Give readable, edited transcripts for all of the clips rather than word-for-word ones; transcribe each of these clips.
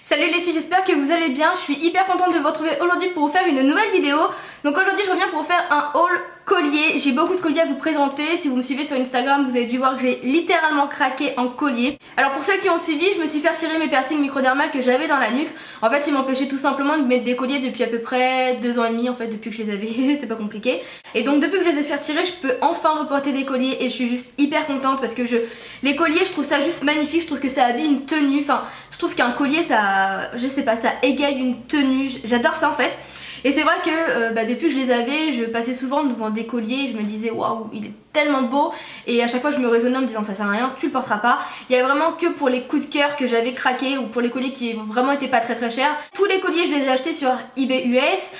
Salut les filles, j'espère que vous allez bien. Je suis hyper contente de vous retrouver aujourd'hui pour vous faire une nouvelle vidéo. Donc aujourd'hui je reviens pour vous faire un haul collier. J'ai beaucoup de colliers à vous présenter. Si vous me suivez sur Instagram, vous avez dû voir que j'ai littéralement craqué en collier. Alors pour celles qui ont suivi, je me suis fait retirer mes piercings microdermales que j'avais dans la nuque. En fait ils m'empêchaient tout simplement de mettre des colliers depuis à peu près 2 ans et demi en fait, depuis que je les avais. C'est pas compliqué. Et donc depuis que je les ai fait retirer, je peux enfin reporter des colliers et je suis juste hyper contente parce que les colliers, je trouve ça juste magnifique. Je trouve que ça habille une tenue. Enfin, je trouve qu'un collier, ça, je sais pas, ça égaye une tenue. J'adore ça en fait. Et c'est vrai que depuis que je les avais, je passais souvent devant des colliers et je me disais waouh, il est tellement beau. Et à chaque fois je me raisonnais en me disant ça sert à rien, tu le porteras pas. Il y a vraiment que pour les coups de cœur que j'avais craqué ou pour les colliers qui vraiment étaient pas très chers. Tous les colliers je les ai achetés sur eBay US.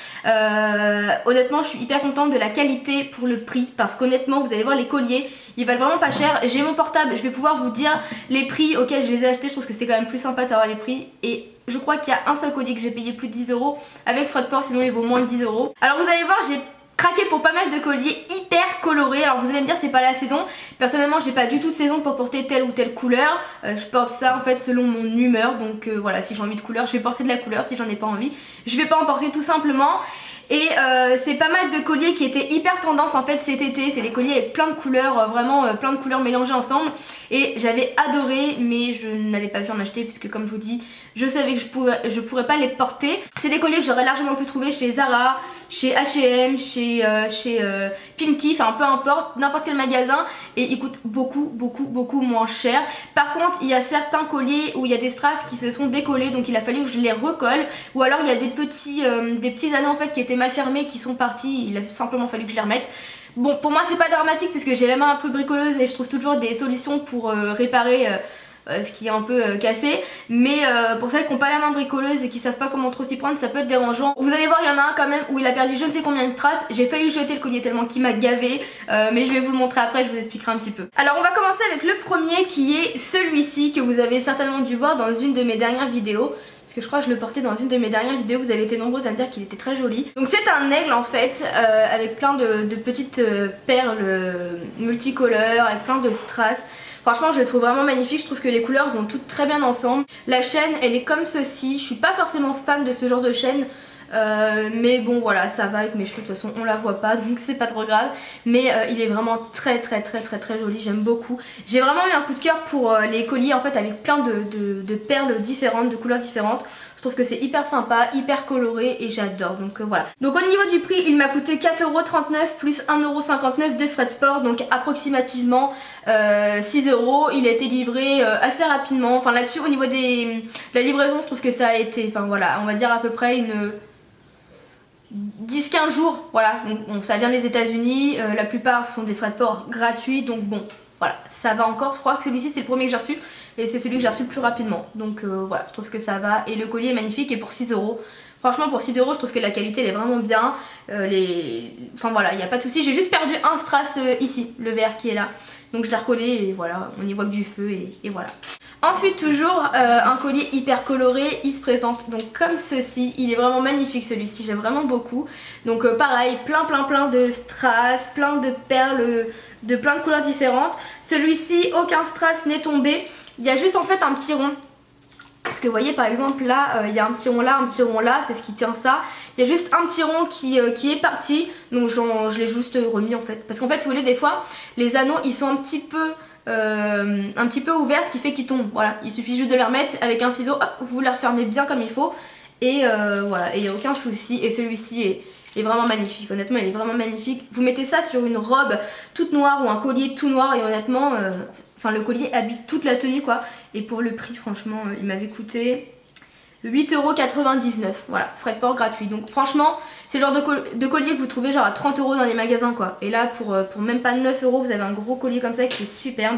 Honnêtement je suis hyper contente de la qualité pour le prix parce qu'honnêtement vous allez voir les colliers, ils valent vraiment pas cher. J'ai mon portable, je vais pouvoir vous dire les prix auxquels je les ai achetés. Je trouve que c'est quand même plus sympa de savoir les prix. Et je crois qu'il y a un seul collier que j'ai payé plus de 10 € avec frais de port, sinon il vaut moins de 10 €. Alors vous allez voir, j'ai craqué pour pas mal de colliers hyper colorés. Alors vous allez me dire c'est pas la saison. Personnellement j'ai pas du tout de saison pour porter telle ou telle couleur. Je porte ça en fait selon mon humeur. Donc voilà, si j'ai envie de couleur je vais porter de la couleur, si j'en ai pas envie je vais pas en porter tout simplement. Et c'est pas mal de colliers qui étaient hyper tendance en fait cet été. C'est des colliers avec plein de couleurs, vraiment plein de couleurs mélangées ensemble. Et j'avais adoré, mais je n'avais pas pu en acheter puisque comme je vous dis, je savais que je pourrais pas les porter. C'est des colliers que j'aurais largement pu trouver chez Zara, chez H&M, chez Pimki, enfin peu importe, n'importe quel magasin. Et ils coûtent beaucoup moins cher. Par contre il y a certains colliers où il y a des strass qui se sont décollés, donc il a fallu que je les recolle. Ou alors il y a des petits anneaux en fait qui étaient mal fermés, qui sont partis, il a simplement fallu que je les remette. Bon, pour moi c'est pas dramatique puisque j'ai la main un peu bricoleuse et je trouve toujours des solutions pour réparer ce qui est un peu cassé. Mais pour celles qui n'ont pas la main bricoleuse et qui savent pas comment trop s'y prendre, ça peut être dérangeant. Vous allez voir, il y en a un quand même où il a perdu je ne sais combien de strass. J'ai failli jeter le collier tellement qu'il m'a gavé, mais je vais vous le montrer après, je vous expliquerai un petit peu. Alors on va commencer avec le premier qui est celui-ci que vous avez certainement dû voir dans une de mes dernières vidéos. Parce que je crois que je le portais dans une de mes dernières vidéos, vous avez été nombreuses à me dire qu'il était très joli. Donc c'est un aigle en fait, avec plein de petites perles multicolores, avec plein de strass. Franchement je le trouve vraiment magnifique, je trouve que les couleurs vont toutes très bien ensemble. La chaîne elle est comme ceci, je suis pas forcément fan de ce genre de chaîne. Mais bon voilà, ça va avec mes cheveux, de toute façon on la voit pas donc c'est pas trop grave. Mais il est vraiment très joli, j'aime beaucoup. J'ai vraiment eu un coup de cœur pour les colliers en fait avec plein de perles différentes, de couleurs différentes. Je trouve que c'est hyper sympa, hyper coloré et j'adore, donc voilà. Donc au niveau du prix il m'a coûté 4,39 € plus 1,59 € de frais de port, donc approximativement 6 €. Il a été livré assez rapidement, enfin là-dessus au niveau de la livraison je trouve que ça a été, enfin voilà, on va dire à peu près une 10-15 jours, voilà. Donc ça vient des États-Unis, la plupart sont des frais de port gratuits, donc bon voilà, ça va encore. Je crois que celui-ci c'est le premier que j'ai reçu et c'est celui que j'ai reçu le plus rapidement, donc voilà, je trouve que ça va. Et le collier est magnifique et pour 6 €, franchement pour 6 € je trouve que la qualité elle est vraiment bien. Enfin voilà, il n'y a pas de souci. J'ai juste perdu un strass ici, le vert qui est là, donc je l'ai recollé et voilà, on y voit que du feu et voilà. Ensuite toujours un collier hyper coloré, il se présente donc comme ceci, il est vraiment magnifique celui-ci, j'aime vraiment beaucoup. Donc pareil, plein de strass, plein de perles de plein de couleurs différentes. Celui-ci aucun strass n'est tombé, il y a juste en fait un petit rond. Parce que vous voyez par exemple là, il y a un petit rond là, c'est ce qui tient ça. Il y a juste un petit rond qui est parti, donc je l'ai juste remis en fait. Parce qu'en fait si vous voulez des fois, les anneaux ils sont un petit peu ouverts, ce qui fait qu'ils tombent. Voilà, il suffit juste de les remettre avec un ciseau, hop, vous les refermez bien comme il faut. Et voilà, et il n'y a aucun souci. Et celui-ci est vraiment magnifique, honnêtement il est vraiment magnifique. Vous mettez ça sur une robe toute noire ou un collier tout noir et honnêtement, enfin le collier habite toute la tenue quoi. Et pour le prix franchement il m'avait coûté 8,99 €, voilà, frais de port gratuit. Donc franchement c'est le genre de collier que vous trouvez genre à 30 € dans les magasins quoi. Et là pour même pas 9 € vous avez un gros collier comme ça qui est superbe.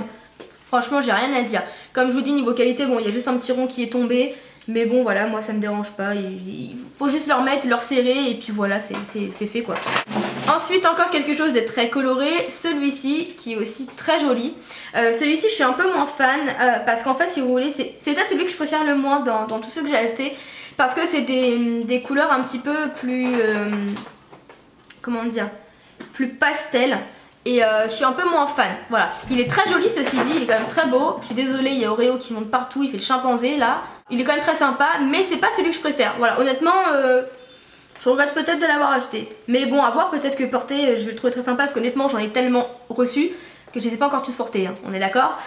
Franchement j'ai rien à dire. Comme je vous dis niveau qualité, bon il y a juste un petit rond qui est tombé. Mais bon voilà, moi ça me dérange pas, il faut juste le remettre, le resserrer et puis voilà, c'est fait quoi. Ensuite encore quelque chose de très coloré, celui-ci qui est aussi très joli. Celui-ci je suis un peu moins fan parce qu'en fait si vous voulez c'est peut-être celui que je préfère le moins dans tous ceux que j'ai achetés. Parce que c'est des couleurs un petit peu plus, comment dire, plus pastel. Et je suis un peu moins fan, voilà. Il est très joli ceci dit, il est quand même très beau. Je suis désolée, il y a Oreo qui monte partout, il fait le chimpanzé là. Il est quand même très sympa, mais c'est pas celui que je préfère. Voilà, honnêtement, je regrette peut-être de l'avoir acheté. Mais bon, à voir, peut-être que porter, je vais le trouver très sympa parce qu'honnêtement, j'en ai tellement reçu que je les ai pas encore tous portés, hein, on est d'accord.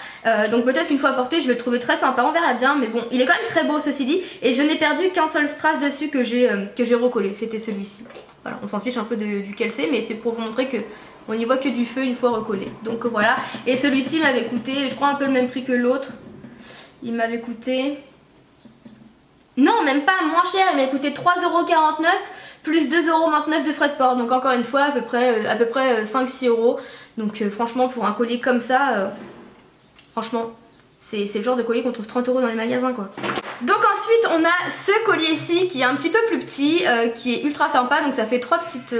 Donc peut-être qu'une fois porté, je vais le trouver très sympa, on verra bien. Mais bon, il est quand même très beau ceci dit. Et je n'ai perdu qu'un seul strass dessus que j'ai recollé, c'était celui-ci. Voilà, on s'en fiche un peu duquel c'est, mais c'est pour vous montrer que on n'y voit que du feu une fois recollé. Donc voilà, et celui-ci m'avait coûté, je crois un peu le même prix que l'autre. Il m'avait coûté... Non, même pas, moins cher, il m'avait coûté 3,49€ plus 2,29€ de frais de port. Donc encore une fois, à peu près 5-6 euros. Donc franchement, pour un collier comme ça, franchement, c'est le genre de collier qu'on trouve 30 € dans les magasins quoi. Donc ensuite on a ce collier-ci qui est un petit peu plus petit, qui est ultra sympa. Donc ça fait trois petites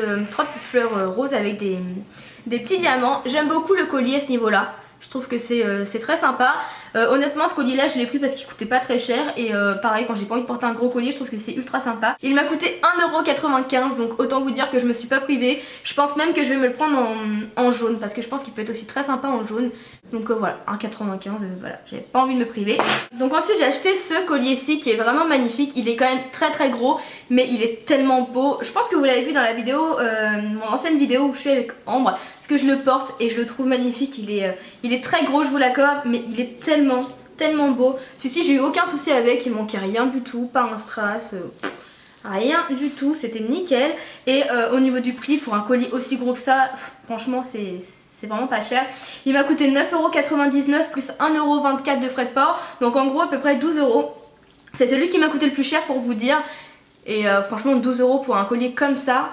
fleurs roses avec des petits diamants. J'aime beaucoup le collier à ce niveau-là. Je trouve que c'est très sympa. Honnêtement ce collier là je l'ai pris parce qu'il coûtait pas très cher. Et pareil, quand j'ai pas envie de porter un gros collier, je trouve que c'est ultra sympa. Il m'a coûté 1,95€, donc autant vous dire que je me suis pas privée. Je pense même que je vais me le prendre en jaune, parce que je pense qu'il peut être aussi très sympa en jaune. Donc voilà, 1,95€, voilà, j'avais pas envie de me priver. Donc ensuite j'ai acheté ce collier-ci qui est vraiment magnifique. Il est quand même très gros, mais il est tellement beau. Je pense que vous l'avez vu dans la vidéo, mon ancienne vidéo où je suis avec Ambre, parce que je le porte et je le trouve magnifique. Il est très gros, je vous l'accorde, mais il est tellement beau. Celui-ci j'ai eu aucun souci avec, il manquait rien du tout, pas un strass, rien du tout, c'était nickel. Et au niveau du prix, pour un collier aussi gros que ça, franchement c'est vraiment pas cher. Il m'a coûté 9,99€ plus 1,24€ de frais de port, donc en gros à peu près 12€. C'est celui qui m'a coûté le plus cher pour vous dire. Et franchement 12€ pour un collier comme ça,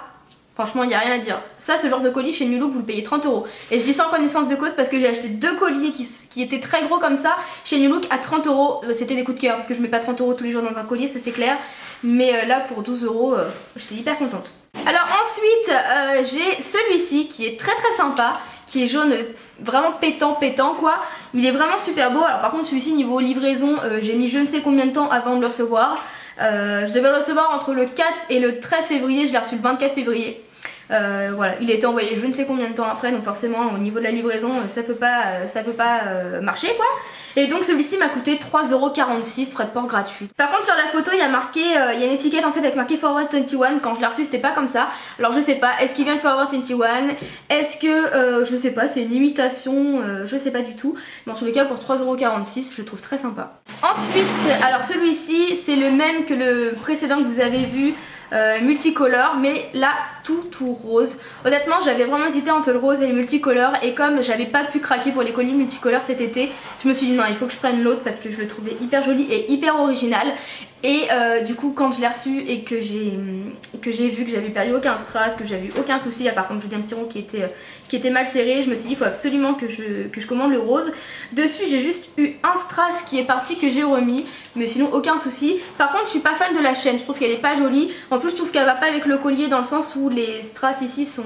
franchement il n'y a rien à dire. Ça, ce genre de collier chez New Look vous le payez 30€. Et je dis ça en connaissance de cause parce que j'ai acheté deux colliers qui étaient très gros comme ça chez New Look à 30€. C'était des coups de cœur parce que je mets pas 30€ tous les jours dans un collier, ça c'est clair. Mais là pour 12€, j'étais hyper contente. Alors ensuite j'ai celui-ci qui est très sympa, qui est jaune vraiment pétant quoi. Il est vraiment super beau. Alors par contre celui-ci niveau livraison, j'ai mis je ne sais combien de temps avant de le recevoir. Je devais le recevoir entre le 4 et le 13 février, je l'ai reçu le 24 février. Voilà, il a été envoyé je ne sais combien de temps après, donc forcément au niveau de la livraison ça peut pas marcher quoi. Et donc celui-ci m'a coûté 3,46€, frais de port gratuit. Par contre sur la photo il y a marqué, il y a une étiquette en fait avec marqué Forward 21. Quand je l'ai reçu c'était pas comme ça. Alors je sais pas, est-ce qu'il vient de Forward 21? Est-ce que je sais pas, c'est une imitation, je sais pas du tout. Mais en tous les cas pour 3,46€ je le trouve très sympa. Ensuite, alors celui-ci c'est le même que le précédent que vous avez vu, multicolore, mais là tout rose. Honnêtement j'avais vraiment hésité entre le rose et le multicolore, et comme j'avais pas pu craquer pour les colliers multicolores cet été, je me suis dit non, il faut que je prenne l'autre parce que je le trouvais hyper joli et hyper original. Et du coup quand je l'ai reçu et que j'ai vu que j'avais perdu aucun strass, que j'avais eu aucun souci, à part comme je vous dis un petit rond qui était mal serré, je me suis dit il faut absolument que je commande le rose. Dessus j'ai juste eu un strass qui est parti que j'ai remis, mais sinon aucun souci. Par contre je suis pas fan de la chaîne, je trouve qu'elle est pas jolie. En plus je trouve qu'elle va pas avec le collier dans le sens où les strass ici sont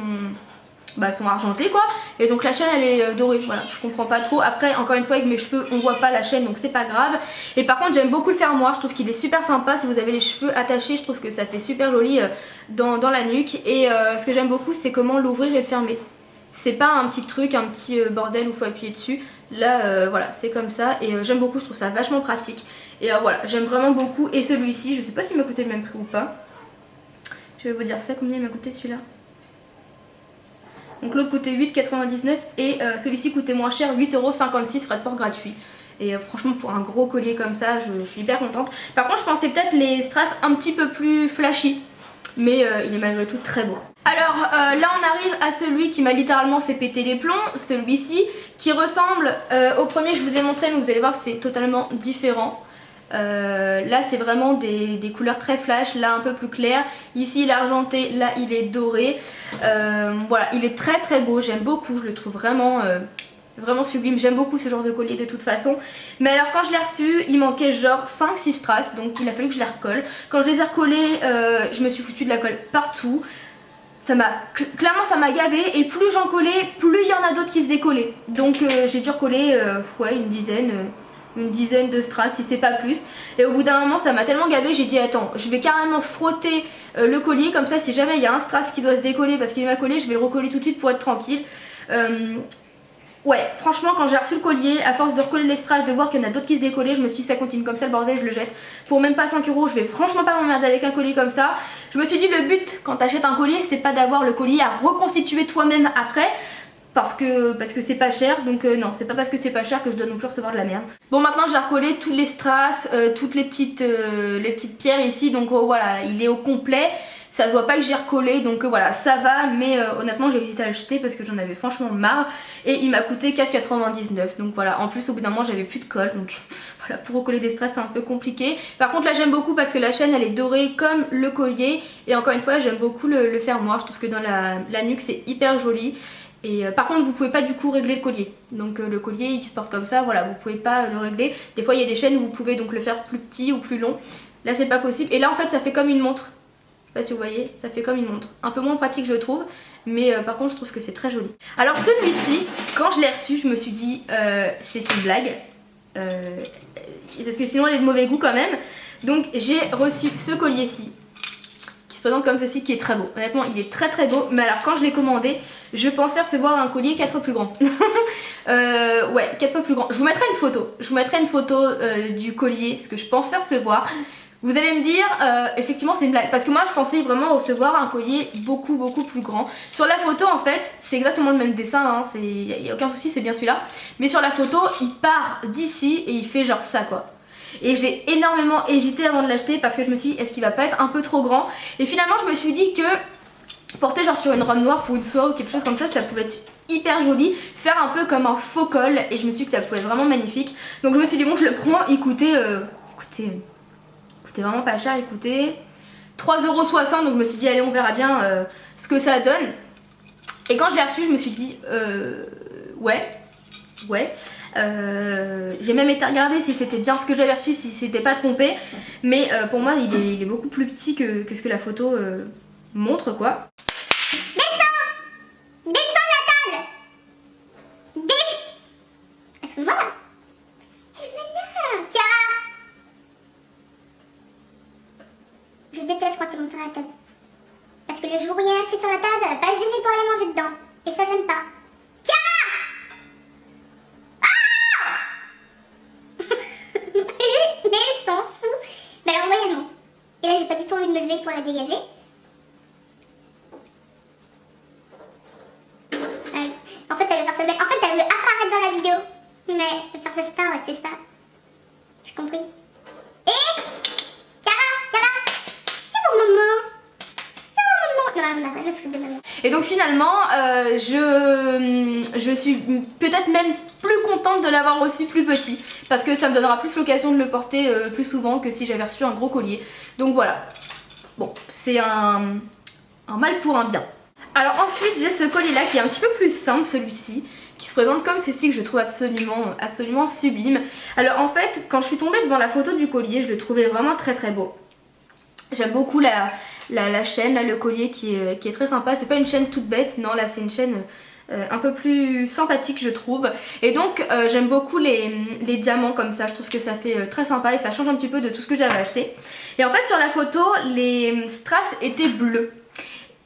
argentés quoi, et donc la chaîne elle est dorée. Voilà, je comprends pas trop. Après encore une fois avec mes cheveux on voit pas la chaîne donc c'est pas grave. Et par contre j'aime beaucoup le fermoir, je trouve qu'il est super sympa. Si vous avez les cheveux attachés, je trouve que ça fait super joli dans la nuque. Et ce que j'aime beaucoup c'est comment l'ouvrir et le fermer. C'est pas un petit truc, un petit bordel où il faut appuyer dessus. Là voilà, c'est comme ça et j'aime beaucoup, je trouve ça vachement pratique. Et voilà, j'aime vraiment beaucoup. Et celui-ci, je sais pas s'il m'a coûté le même prix ou pas. Je vais vous dire ça, combien il m'a coûté celui-là. Donc l'autre coûtait 8,99€ et celui-ci coûtait moins cher, 8,56€, frais de port gratuit. Et franchement pour un gros collier comme ça, je suis hyper contente. Par contre je pensais peut-être les strass un petit peu plus flashy, mais il est malgré tout très beau. Alors là on arrive à celui qui m'a littéralement fait péter les plombs, celui-ci qui ressemble au premier que je vous ai montré, mais vous allez voir que c'est totalement différent. Là c'est vraiment des couleurs très flash, là un peu plus clair. Ici il est argenté, là il est doré. Voilà, il est très beau, j'aime beaucoup, je le trouve vraiment sublime. J'aime beaucoup ce genre de collier de toute façon. Mais alors quand je l'ai reçu il manquait genre 5-6 strass, donc il a fallu que je les recolle. Quand je les ai recollés je me suis foutu de la colle partout. Clairement ça m'a gavé, et plus j'en collais plus il y en a d'autres qui se décollaient. Donc j'ai dû recoller ouais, une dizaine de strass si c'est pas plus. Et au bout d'un moment ça m'a tellement gavé, j'ai dit attends, je vais carrément frotter le collier, comme ça si jamais il y a un strass qui doit se décoller parce qu'il est mal collé, je vais le recoller tout de suite pour être tranquille. ouais, franchement quand j'ai reçu le collier, à force de recoller les strass, de voir qu'il y en a d'autres qui se décollaient, je me suis dit ça continue comme ça le bordel, je le jette. Pour même pas 5 €, je vais franchement pas m'emmerder avec un collier comme ça. Je me suis dit le but quand t'achètes un collier, c'est pas d'avoir le collier à reconstituer toi-même après. Parce que c'est pas cher, donc non, c'est pas parce que c'est pas cher que je dois non plus recevoir de la merde. Bon, maintenant j'ai recollé tous les strass, toutes les petites pierres ici, donc voilà, il est au complet. Ça se voit pas que j'ai recollé, donc voilà, ça va, mais honnêtement j'ai hésité à le jeter parce que j'en avais franchement marre. Et il m'a coûté 4,99 €, donc voilà, en plus au bout d'un moment j'avais plus de colle, donc voilà, pour recoller des strass c'est un peu compliqué. Par contre là j'aime beaucoup parce que la chaîne elle est dorée comme le collier. Et encore une fois j'aime beaucoup le fermoir, je trouve que dans la nuque c'est hyper joli. Et par contre vous pouvez pas du coup régler le collier, donc le collier il se porte comme ça, voilà, vous pouvez pas le régler. Des fois il y a des chaînes où vous pouvez donc le faire plus petit ou plus long, là c'est pas possible. Et là en fait ça fait comme une montre, je sais pas si vous voyez, ça fait comme une montre, un peu moins pratique je trouve, mais par contre je trouve que c'est très joli. Alors celui-ci, quand je l'ai reçu je me suis dit c'est une blague, parce que sinon elle est de mauvais goût quand même. Donc j'ai reçu ce collier-ci, qui se présente comme ceci, qui est très beau. Honnêtement il est très très beau, mais alors quand je l'ai commandé, je pensais recevoir un collier 4 fois plus grand. Ouais, 4 fois plus grand. Je vous mettrai une photo. Je vous mettrai une photo du collier, ce que je pensais recevoir. Vous allez me dire, effectivement c'est une blague. Parce que moi je pensais vraiment recevoir un collier beaucoup plus grand. Sur la photo en fait, c'est exactement le même dessin, hein, il n'y a aucun souci, c'est bien celui-là. Mais sur la photo, il part d'ici et il fait genre ça quoi. Et j'ai énormément hésité avant de l'acheter parce que je me suis dit, est-ce qu'il va pas être un peu trop grand? Et finalement je me suis dit que porter genre sur une robe noire pour une soirée ou quelque chose comme ça pouvait être hyper joli, faire un peu comme un faux col, et je me suis dit que ça pouvait être vraiment magnifique. Donc je me suis dit bon je le prends, il coûtait vraiment pas cher, il coûtait 3,60 €, donc je me suis dit allez on verra bien ce que ça donne. Et quand je l'ai reçu je me suis dit ouais. J'ai même été regarder si c'était bien ce que j'avais reçu, si c'était pas trompé, mais pour moi il est beaucoup plus petit que ce que la photo montre quoi. Descends la table. Excuse-moi. Tiara. Je déteste quand tu montes sur la table. Parce que le jour où il y a un truc sur la table, elle va pas se gêner pour aller manger dedans. Et ça j'aime pas. Tiara. Mais elle s'en fout. Mais alors voyons. Et là j'ai pas du tout envie de me lever pour la dégager. En fait elle veut faire ça. En fait elle veut apparaître dans la vidéo. Mais faire sa star, ouais, c'est ça. J'ai compris. Et Tiara, c'est ton maman. C'est mon maman. Non, on a rien à foutre de maman. Et donc finalement je suis peut-être même plus contente de l'avoir reçu plus petit, parce que ça me donnera plus l'occasion de le porter plus souvent que si j'avais reçu un gros collier. Donc voilà, bon c'est un mal pour un bien. Alors ensuite j'ai ce collier là qui est un petit peu plus simple, celui-ci, qui se présente comme ceci, que je trouve absolument sublime. Alors en fait quand je suis tombée devant la photo du collier, je le trouvais vraiment très beau. J'aime beaucoup la chaîne, là, le collier qui est très sympa. C'est pas une chaîne toute bête, non là c'est une chaîne un peu plus sympathique je trouve. Et donc j'aime beaucoup les diamants comme ça, je trouve que ça fait très sympa et ça change un petit peu de tout ce que j'avais acheté. Et en fait sur la photo les strass étaient bleus.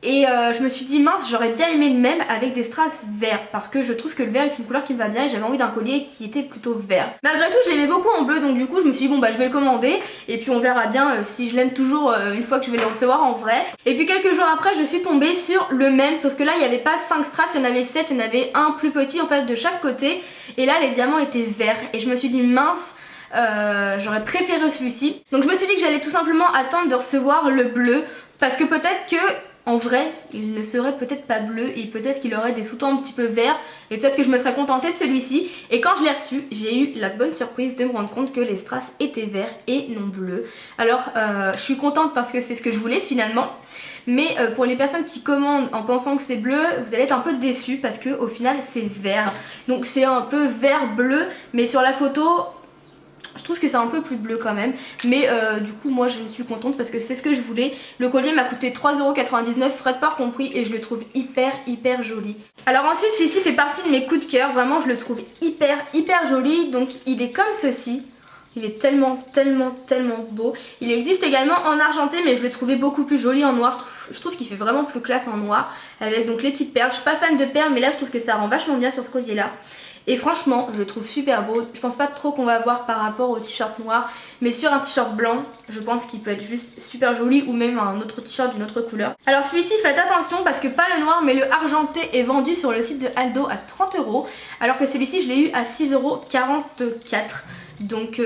Et je me suis dit mince, j'aurais bien aimé le même avec des strass verts, parce que je trouve que le vert est une couleur qui me va bien et j'avais envie d'un collier qui était plutôt vert. Malgré tout je l'aimais beaucoup en bleu, donc du coup je me suis dit bon bah je vais le commander et puis on verra bien si je l'aime toujours une fois que je vais le recevoir en vrai. Et puis quelques jours après je suis tombée sur le même, sauf que là il n'y avait pas 5 strass, il y en avait 7, il y en avait un plus petit en fait de chaque côté. Et là les diamants étaient verts et je me suis dit mince, j'aurais préféré celui-ci. Donc je me suis dit que j'allais tout simplement attendre de recevoir le bleu, parce que peut-être que en vrai, il ne serait peut-être pas bleu et peut-être qu'il aurait des sous-tons un petit peu verts et peut-être que je me serais contentée de celui-ci. Et quand je l'ai reçu, j'ai eu la bonne surprise de me rendre compte que les strass étaient verts et non bleus. Alors je suis contente parce que c'est ce que je voulais finalement. Mais pour les personnes qui commandent en pensant que c'est bleu, vous allez être un peu déçus parce que au final c'est vert. Donc c'est un peu vert bleu, mais sur la photo je trouve que c'est un peu plus bleu quand même. Mais du coup moi je suis contente parce que c'est ce que je voulais. Le collier m'a coûté 3,99 €, frais de port compris, et je le trouve hyper joli. Alors ensuite celui-ci fait partie de mes coups de cœur. Vraiment je le trouve hyper joli. Donc il est comme ceci. Il est tellement beau. Il existe également en argenté, mais je le trouvais beaucoup plus joli en noir. Je trouve qu'il fait vraiment plus classe en noir, avec donc les petites perles. Je suis pas fan de perles, mais là je trouve que ça rend vachement bien sur ce collier là. Et franchement je le trouve super beau. Je pense pas trop qu'on va voir par rapport au t-shirt noir, mais sur un t-shirt blanc je pense qu'il peut être juste super joli, ou même un autre t-shirt d'une autre couleur. Alors celui-ci faites attention parce que pas le noir mais le argenté est vendu sur le site de Aldo à 30 €, alors que celui-ci je l'ai eu à 6,44 €. Donc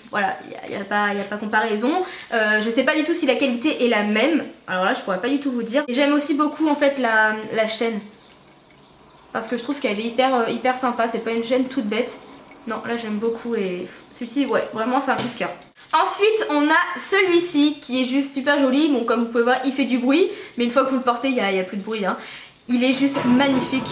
voilà, il n'y a pas comparaison. Je sais pas du tout si la qualité est la même. Alors là je pourrais pas du tout vous dire. Et j'aime aussi beaucoup en fait la chaîne, parce que je trouve qu'elle est hyper sympa. C'est pas une chaîne toute bête. Non, là j'aime beaucoup, et celui-ci ouais vraiment c'est un coup de cœur. Ensuite on a celui-ci qui est juste super joli. Bon, comme vous pouvez voir il fait du bruit, mais une fois que vous le portez il y a plus de bruit hein. Il est juste magnifique.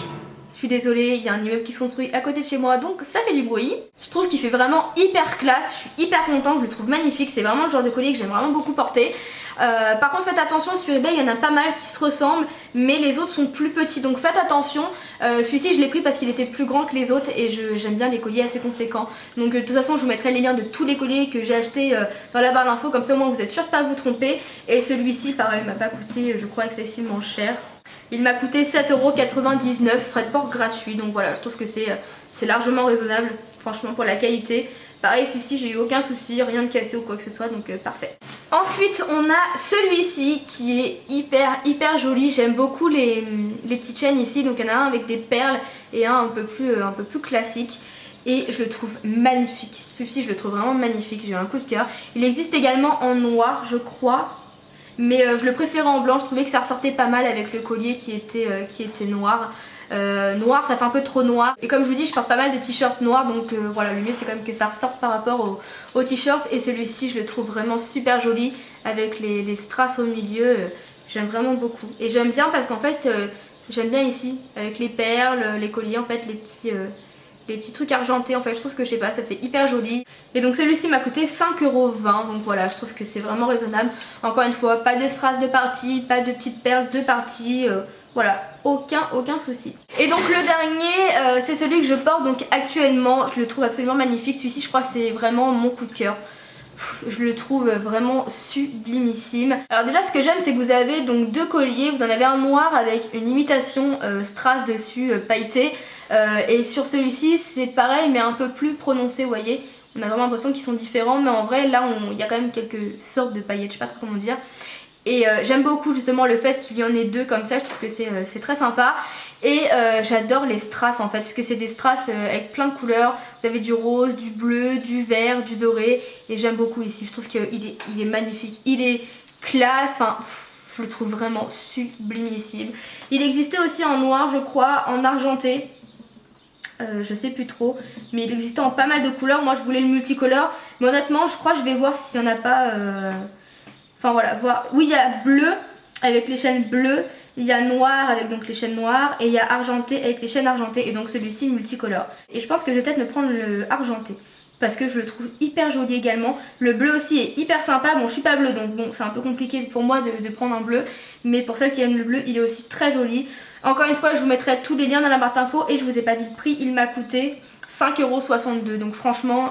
Je suis désolée, il y a un immeuble qui se construit à côté de chez moi, donc ça fait du bruit. Je trouve qu'il fait vraiment hyper classe, je suis hyper contente, je le trouve magnifique. C'est vraiment le genre de collier que j'aime vraiment beaucoup porter. Par contre faites attention, sur eBay il y en a pas mal qui se ressemblent, mais les autres sont plus petits, donc faites attention. Celui-ci je l'ai pris parce qu'il était plus grand que les autres, et j'aime bien les colliers assez conséquents. Donc de toute façon je vous mettrai les liens de tous les colliers que j'ai achetés dans la barre d'infos, comme ça au moins vous êtes sûr de pas vous tromper. Et celui-ci pareil m'a pas coûté je crois excessivement cher. Il m'a coûté 7,99 €, frais de port gratuit. Donc voilà, je trouve que c'est largement raisonnable, franchement, pour la qualité. Pareil, celui-ci, j'ai eu aucun souci, rien de cassé ou quoi que ce soit, donc parfait. Ensuite, on a celui-ci qui est hyper joli. J'aime beaucoup les petites chaînes ici. Donc il y en a un avec des perles et un peu plus classique. Et je le trouve magnifique. Celui-ci, je le trouve vraiment magnifique. J'ai eu un coup de cœur. Il existe également en noir, je crois. Mais je le préférais en blanc, je trouvais que ça ressortait pas mal avec le collier qui était noir. Noir, ça fait un peu trop noir. Et comme je vous dis, je porte pas mal de t-shirts noirs, donc voilà, le mieux c'est quand même que ça ressorte par rapport au t-shirt. Et celui-ci, je le trouve vraiment super joli avec les strass au milieu. J'aime vraiment beaucoup. Et j'aime bien parce qu'en fait, j'aime bien ici, avec les perles, les colliers, en fait, les petits trucs argentés. En fait je trouve que je sais pas, ça fait hyper joli. Et donc celui-ci m'a coûté 5,20 €, donc voilà, je trouve que c'est vraiment raisonnable. Encore une fois, pas de strass de partie, pas de petites perles de partie, voilà, aucun souci. Et donc le dernier c'est celui que je porte donc actuellement. Je le trouve absolument magnifique. Celui-ci je crois que c'est vraiment mon coup de cœur. Je le trouve vraiment sublimissime. Alors déjà ce que j'aime c'est que vous avez donc deux colliers. Vous en avez un noir avec une imitation strass dessus pailleté. Et sur celui-ci c'est pareil mais un peu plus prononcé, vous voyez. On a vraiment l'impression qu'ils sont différents, mais en vrai là il y a quand même quelques sortes de paillettes, je sais pas trop comment dire. Et j'aime beaucoup justement le fait qu'il y en ait deux comme ça, je trouve que c'est très sympa. Et j'adore les strass en fait, puisque c'est des strass avec plein de couleurs. Vous avez du rose, du bleu, du vert, du doré. Et j'aime beaucoup ici, je trouve qu'il est magnifique, il est classe, enfin je le trouve vraiment sublimissime. Il existait aussi en noir je crois, en argenté. Je sais plus trop, mais il existait en pas mal de couleurs. Moi je voulais le multicolore, mais honnêtement je crois que je vais voir s'il n'y en a pas. Enfin voilà, voir. Oui, il y a bleu avec les chaînes bleues, il y a noir avec donc les chaînes noires, et il y a argenté avec les chaînes argentées, et donc celui-ci multicolore. Et je pense que je vais peut-être me prendre le argenté parce que je le trouve hyper joli également. Le bleu aussi est hyper sympa. Bon, je suis pas bleue donc bon, c'est un peu compliqué pour moi de prendre un bleu, mais pour celles qui aiment le bleu, il est aussi très joli. Encore une fois, je vous mettrai tous les liens dans la barre d'infos, et je vous ai pas dit le prix, il m'a coûté 5,62 €. Donc franchement,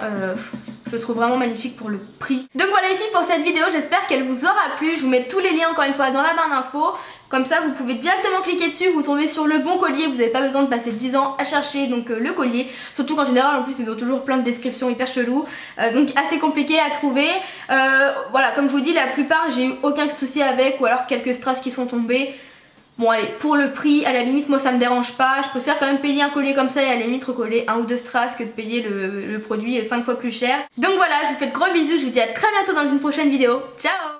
je le trouve vraiment magnifique pour le prix. Donc voilà les filles pour cette vidéo, j'espère qu'elle vous aura plu. Je vous mets tous les liens encore une fois dans la barre d'infos. Comme ça vous pouvez directement cliquer dessus, vous tombez sur le bon collier. Vous n'avez pas besoin de passer 10 ans à chercher donc le collier. Surtout qu'en général en plus ils ont toujours plein de descriptions hyper cheloues. Donc assez compliqué à trouver. Voilà, comme je vous dis, la plupart j'ai eu aucun souci avec, ou alors quelques strass qui sont tombés. Bon allez, pour le prix, à la limite moi ça me dérange pas. Je préfère quand même payer un collier comme ça et à la limite recoller un ou deux strass que de payer le produit 5 fois plus cher. Donc voilà, je vous fais de gros bisous, je vous dis à très bientôt dans une prochaine vidéo. Ciao!